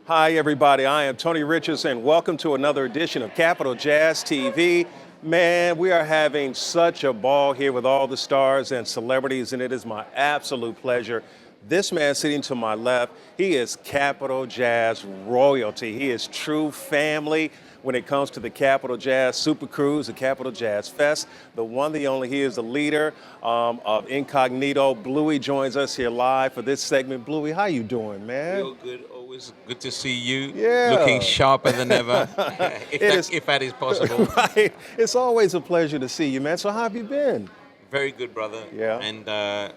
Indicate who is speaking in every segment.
Speaker 1: Hi, everybody. I am Tony Richards, and welcome to another edition of Capital Jazz TV. Man, we are having such a ball here with all the stars and celebrities, and it is my absolute pleasure. This man sitting to my left, he is Capital Jazz royalty. He is true family when it comes to the Capital Jazz SuperCruise, the Capital Jazz Fest. The one, the only, he is the leader of Incognito. Bluey joins us here live for this segment. Bluey, how you doing, man?
Speaker 2: Real good. Always good to see you.
Speaker 1: Yeah.
Speaker 2: Looking sharper than ever, if that is possible.
Speaker 1: Right. It's always a pleasure to see you, man. So how have you been?
Speaker 2: Very good, brother.
Speaker 1: Yeah.
Speaker 2: And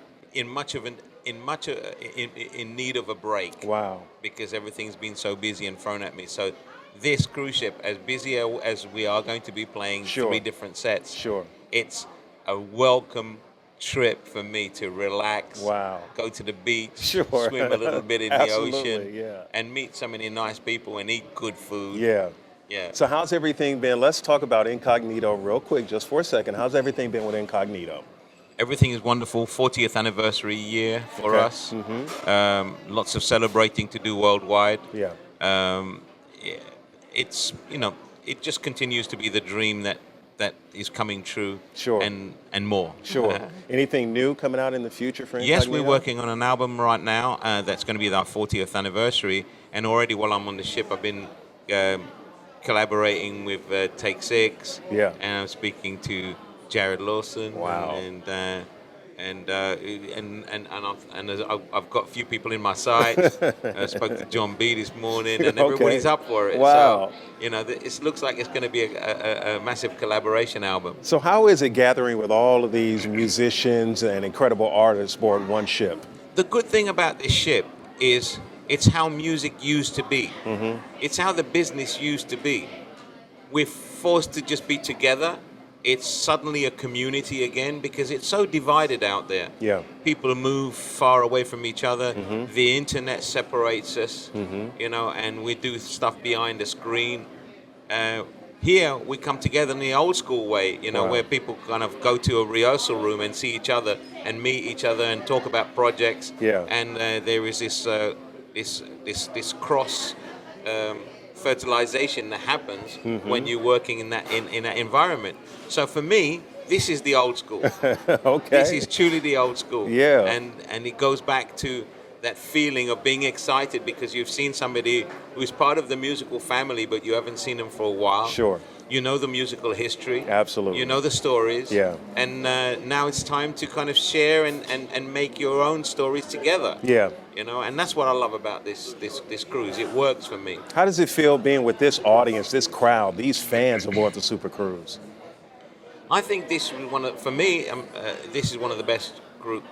Speaker 2: in need of a break.
Speaker 1: Wow.
Speaker 2: Because everything's been so busy and thrown at me. So this cruise ship, as busy as we are going to be playing
Speaker 1: Sure.
Speaker 2: 3 different sets,
Speaker 1: Sure.
Speaker 2: it's a welcome trip for me to relax.
Speaker 1: Wow.
Speaker 2: Go to the beach,
Speaker 1: Sure.
Speaker 2: swim a little bit in the
Speaker 1: Absolutely,
Speaker 2: ocean,
Speaker 1: yeah.
Speaker 2: and meet so many nice people and eat good food.
Speaker 1: Yeah.
Speaker 2: Yeah.
Speaker 1: So how's everything been? Let's talk about Incognito real quick, just for a second. How's everything been with Incognito?
Speaker 2: Everything is wonderful. 40th anniversary year for
Speaker 1: Okay.
Speaker 2: us. Lots of celebrating to do worldwide.
Speaker 1: Yeah.
Speaker 2: Yeah, it's it just continues to be the dream that is coming true.
Speaker 1: Sure.
Speaker 2: And more.
Speaker 1: Sure. Anything new coming out in the future for Incognito?
Speaker 2: Yes, we're working on an album right now that's going to be our 40th anniversary. And already while I'm on the ship, I've been collaborating with Take 6.
Speaker 1: Yeah.
Speaker 2: And I'm speaking to Jared Lawson.
Speaker 1: Wow.
Speaker 2: I've got a few people in my sight. I spoke to John B this morning, and everybody's
Speaker 1: Okay.
Speaker 2: up for it.
Speaker 1: Wow.
Speaker 2: So, it looks like it's going to be a massive collaboration album.
Speaker 1: So how is it gathering with all of these musicians and incredible artists aboard one ship?
Speaker 2: The good thing about this ship is it's how music used to be.
Speaker 1: Mm-hmm.
Speaker 2: It's how the business used to be. We're forced to just be together. It's suddenly a community again because it's so divided out there.
Speaker 1: Yeah.
Speaker 2: People move far away from each other.
Speaker 1: Mm-hmm.
Speaker 2: The internet separates us,
Speaker 1: Mm-hmm.
Speaker 2: and we do stuff behind the screen. Here we come together in the old school way,
Speaker 1: Wow.
Speaker 2: where people kind of go to a rehearsal room and see each other and meet each other and talk about projects.
Speaker 1: Yeah.
Speaker 2: And there is this cross fertilization that happens when you're working in that environment. So for me, this is the old school.
Speaker 1: Okay.
Speaker 2: This is truly the old school.
Speaker 1: Yeah.
Speaker 2: And it goes back to that feeling of being excited because you've seen somebody who's part of the musical family, but you haven't seen them for a while.
Speaker 1: Sure.
Speaker 2: You know the musical history.
Speaker 1: Absolutely.
Speaker 2: You know the stories.
Speaker 1: Yeah.
Speaker 2: And now it's time to kind of share and make your own stories together.
Speaker 1: Yeah.
Speaker 2: And that's what I love about this cruise. It works for me.
Speaker 1: How does it feel being with this audience, this crowd, these fans aboard the SuperCruise?
Speaker 2: I think this is for me. This is one of the best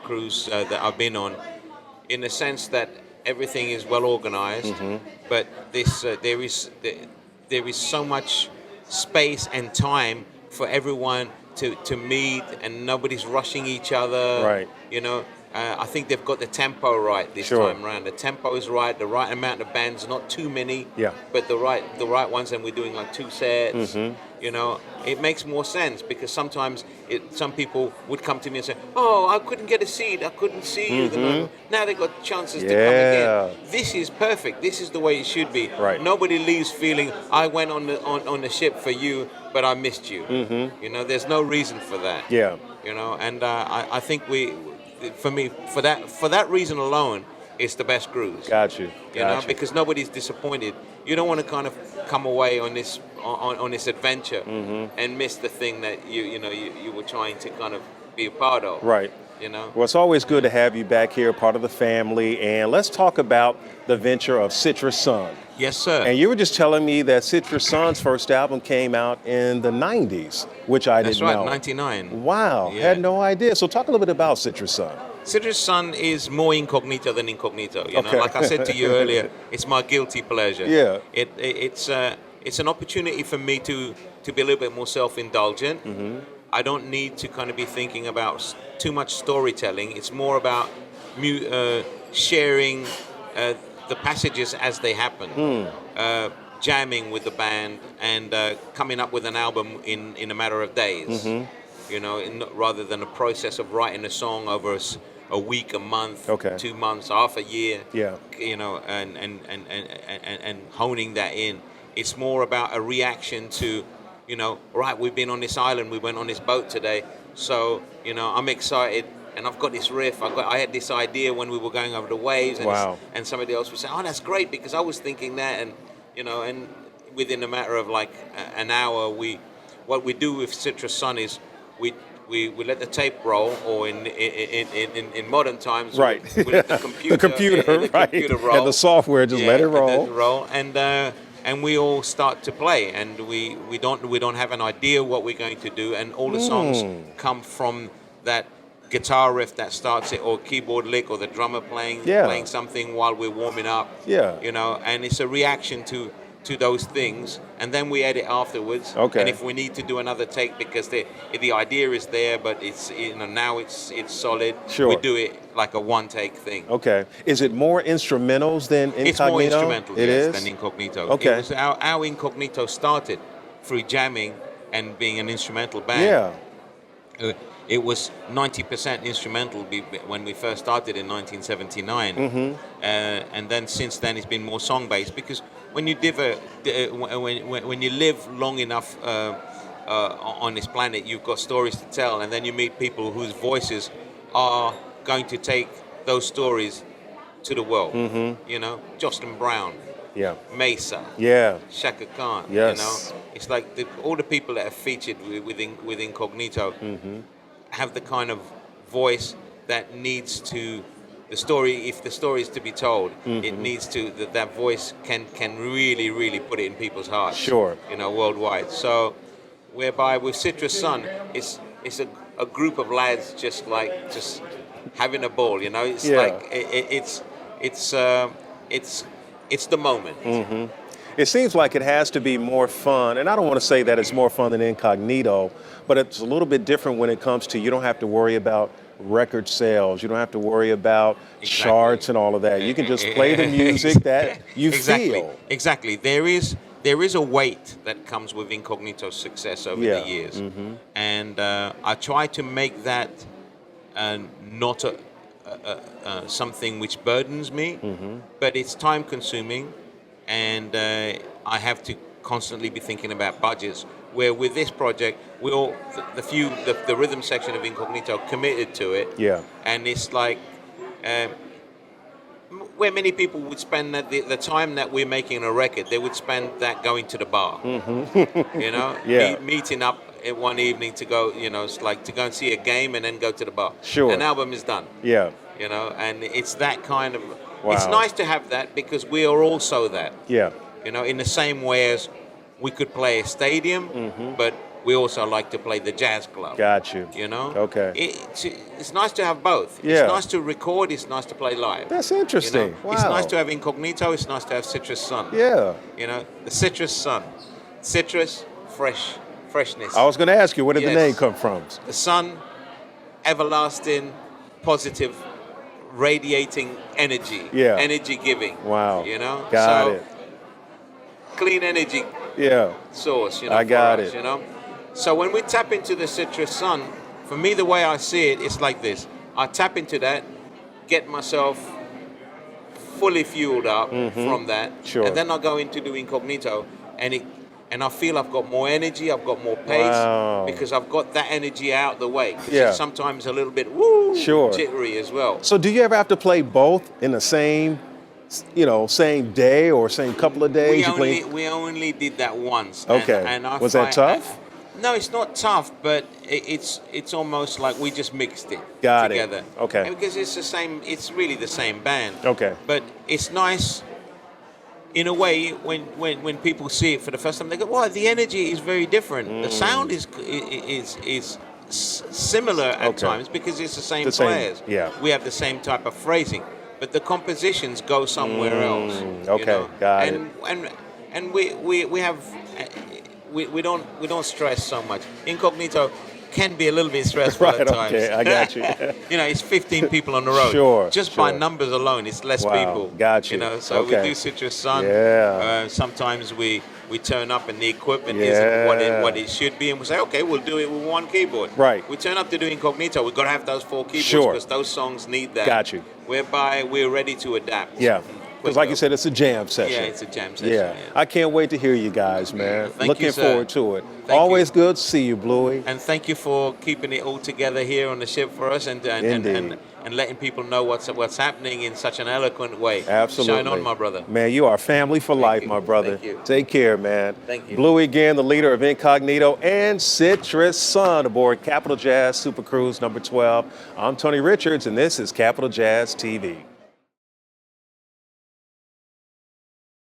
Speaker 2: cruise that I've been on, in the sense that everything is well organized, but there is so much space and time for everyone to meet, and nobody's rushing each other.
Speaker 1: Right.
Speaker 2: I think they've got the tempo right this
Speaker 1: Sure.
Speaker 2: time around. The tempo is right, the right amount of bands, not too many,
Speaker 1: Yeah.
Speaker 2: but the right ones, and we're doing like 2 sets. It makes more sense because sometimes some people would come to me and say, "Oh, I couldn't get a seat, I couldn't see you." Now they've got chances to come
Speaker 1: Yeah.
Speaker 2: again. This is perfect. This is the way it should be.
Speaker 1: Right.
Speaker 2: Nobody leaves feeling, "I went on the ship for you, but I missed you." There's no reason for that.
Speaker 1: Yeah.
Speaker 2: And I think for that reason alone, it's the best cruise.
Speaker 1: Got you.
Speaker 2: Because nobody's disappointed. You don't want to kind of come away on this adventure and miss the thing that you were trying to kind of be a part of.
Speaker 1: Right. Well, it's always good to have you back here, part of the family. And let's talk about the venture of Citrus Sun.
Speaker 2: Yes, sir.
Speaker 1: And you were just telling me that Citrus Sun's first album came out in the 90s, which I
Speaker 2: That's
Speaker 1: didn't
Speaker 2: right,
Speaker 1: know.
Speaker 2: 99.
Speaker 1: Wow,
Speaker 2: Yeah.
Speaker 1: had no idea. So talk a little bit about Citrus Sun.
Speaker 2: Citrus Sun is more incognito than incognito.
Speaker 1: Okay.
Speaker 2: Like I said to you earlier, it's my guilty pleasure.
Speaker 1: Yeah.
Speaker 2: It's an opportunity for me to be a little bit more self-indulgent. I don't need to kind of be thinking about too much storytelling. It's more about sharing the passages as they happen, jamming with the band, and coming up with an album in a matter of days. Rather than a process of writing a song over a week, a month,
Speaker 1: Okay.
Speaker 2: 2 months, half a year.
Speaker 1: Yeah.
Speaker 2: You know, and honing that in. It's more about a reaction to, you know, right, we've been on this island, we went on this boat today, so, you know, I'm excited, and I've got this riff, I had this idea when we were going over the waves, and,
Speaker 1: Wow.
Speaker 2: and somebody else would say, oh, that's great, because I was thinking that, and, you know, and within a matter of like an hour, what we do with Citrus Sun is we let the tape roll, or in modern times,
Speaker 1: Right.
Speaker 2: we let the computer,
Speaker 1: the computer,
Speaker 2: the
Speaker 1: right.
Speaker 2: computer roll.
Speaker 1: And the software just let it roll.
Speaker 2: And we all start to play, and we don't have an idea what we're going to do, and all the songs come from that guitar riff that starts it, or keyboard lick, or the drummer playing something while we're warming up.
Speaker 1: Yeah.
Speaker 2: You know, and it's a reaction to those things, and then we edit afterwards.
Speaker 1: Okay.
Speaker 2: And if we need to do another take because the idea is there, but it's, you know, now it's solid.
Speaker 1: Sure.
Speaker 2: We do it like a one take thing.
Speaker 1: Okay. Is it more instrumentals than Incognito?
Speaker 2: It's more instrumental,
Speaker 1: It
Speaker 2: yes,
Speaker 1: is?
Speaker 2: than Incognito.
Speaker 1: Okay.
Speaker 2: It was our Incognito started through jamming and being an instrumental band.
Speaker 1: Yeah.
Speaker 2: It was 90% instrumental when we first started in 1979, and then since then it's been more song based, because when you when you live long enough on this planet, you've got stories to tell, and then you meet people whose voices are going to take those stories to the world. You know, Jocelyn Brown,
Speaker 1: Yeah.
Speaker 2: Mesa,
Speaker 1: Yeah.
Speaker 2: Shaka Khan.
Speaker 1: Yes.
Speaker 2: You know, it's like all the people that are featured with Incognito have the kind of voice that needs to, the story, if the story is to be told, it needs to, that voice can really put it in people's hearts.
Speaker 1: Sure.
Speaker 2: You know, worldwide. So, whereby with Citrus Sun, it's a group of lads just having a ball. You know, it's
Speaker 1: Yeah.
Speaker 2: like it's the moment.
Speaker 1: It seems like it has to be more fun, and I don't want to say that it's more fun than Incognito, but it's a little bit different when it comes to, you don't have to worry about record sales, you don't have to worry about charts and all of that. You can just play the music that you feel.
Speaker 2: Exactly. There is a weight that comes with Incognito's success over the years, and I try to make that not something which burdens me, but it's time consuming, and I have to constantly be thinking about budgets. Where with this project, we all the rhythm section of Incognito committed to it, and it's like where many people would spend the time that we're making a record, they would spend that going to the bar, you know, meeting up one evening to go, you know, it's like to go and see a game and then go to the bar.
Speaker 1: Sure.
Speaker 2: An album is done.
Speaker 1: Yeah.
Speaker 2: You know, and it's that kind of.
Speaker 1: Wow.
Speaker 2: It's nice to have that, because we are also that.
Speaker 1: Yeah.
Speaker 2: You know, in the same way as we could play a stadium, but we also like to play the jazz club.
Speaker 1: Got you.
Speaker 2: You know?
Speaker 1: Okay.
Speaker 2: It's nice to have both.
Speaker 1: Yeah.
Speaker 2: It's nice to record, it's nice to play live.
Speaker 1: That's interesting.
Speaker 2: You know?
Speaker 1: Wow.
Speaker 2: It's nice to have Incognito, it's nice to have Citrus Sun.
Speaker 1: Yeah.
Speaker 2: You know, the Citrus Sun. Citrus, freshness.
Speaker 1: I was going to ask you, where did the
Speaker 2: Yes.
Speaker 1: name come from?
Speaker 2: The sun, everlasting, positive, radiating energy.
Speaker 1: Yeah.
Speaker 2: Energy giving.
Speaker 1: Wow.
Speaker 2: You know?
Speaker 1: Got it.
Speaker 2: Clean energy
Speaker 1: Yeah.
Speaker 2: source, you know.
Speaker 1: I got
Speaker 2: for us,
Speaker 1: it.
Speaker 2: You know? So when we tap into the Citrus Sun, for me, the way I see it, it's like this. I tap into that, get myself fully fueled up from that,
Speaker 1: Sure.
Speaker 2: and then I go into the Incognito, and I feel I've got more energy, I've got more pace,
Speaker 1: Wow.
Speaker 2: because I've got that energy out the way. 'Cause
Speaker 1: Yeah.
Speaker 2: it's sometimes a little bit
Speaker 1: Sure.
Speaker 2: jittery as well.
Speaker 1: So do you ever have to play both in the same, same day or same couple of days?
Speaker 2: We only did that once.
Speaker 1: Okay.
Speaker 2: And I
Speaker 1: Was that
Speaker 2: find-
Speaker 1: tough?
Speaker 2: No, it's not tough, but it's almost like we just mixed it
Speaker 1: Got it.
Speaker 2: together.
Speaker 1: Okay.
Speaker 2: And because it's the same, it's really the same band.
Speaker 1: Okay.
Speaker 2: But it's nice in a way when people see it for the first time, they go, "Wow, the energy is very different. The sound is similar at
Speaker 1: Okay.
Speaker 2: times because it's the same
Speaker 1: The same,
Speaker 2: players.
Speaker 1: yeah.
Speaker 2: We have the same type of phrasing, but the compositions go somewhere else.
Speaker 1: Okay,
Speaker 2: you know?
Speaker 1: got it.
Speaker 2: And we have we don't stress so much. Incognito can be a little bit stressful
Speaker 1: Right,
Speaker 2: at times.
Speaker 1: okay, I got you.
Speaker 2: You know, it's 15 people on the road.
Speaker 1: Sure,
Speaker 2: Just by
Speaker 1: sure.
Speaker 2: numbers alone, it's less
Speaker 1: Wow,
Speaker 2: people.
Speaker 1: got you.
Speaker 2: You know, so
Speaker 1: Okay.
Speaker 2: we do Citrus Sun.
Speaker 1: Yeah.
Speaker 2: Sometimes we turn up and the equipment
Speaker 1: Yeah.
Speaker 2: isn't what it should be, and we say, okay, we'll do it with one keyboard.
Speaker 1: Right.
Speaker 2: We turn up to do Incognito. We've got to have those 4 keyboards
Speaker 1: Sure.
Speaker 2: because those songs need that.
Speaker 1: Got you.
Speaker 2: Whereby we're ready to adapt.
Speaker 1: Yeah. Because like you said, it's a jam session.
Speaker 2: Yeah, it's a jam session.
Speaker 1: Yeah. I can't wait to hear you guys, man.
Speaker 2: Thank
Speaker 1: Looking
Speaker 2: you, sir.
Speaker 1: forward to it.
Speaker 2: Thank
Speaker 1: Always
Speaker 2: you.
Speaker 1: good to see you, Bluey.
Speaker 2: And thank you for keeping it all together here on the ship for us and
Speaker 1: Indeed.
Speaker 2: letting people know what's happening in such an eloquent way.
Speaker 1: Absolutely.
Speaker 2: Shine on, my brother.
Speaker 1: Man, you are family for life,
Speaker 2: you.
Speaker 1: my brother.
Speaker 2: Thank you.
Speaker 1: Take care, man.
Speaker 2: Thank you.
Speaker 1: Bluey again, the leader of Incognito and Citrus Sun aboard Capital Jazz SuperCruise number 12. I'm Tony Richards, and this is Capital Jazz TV.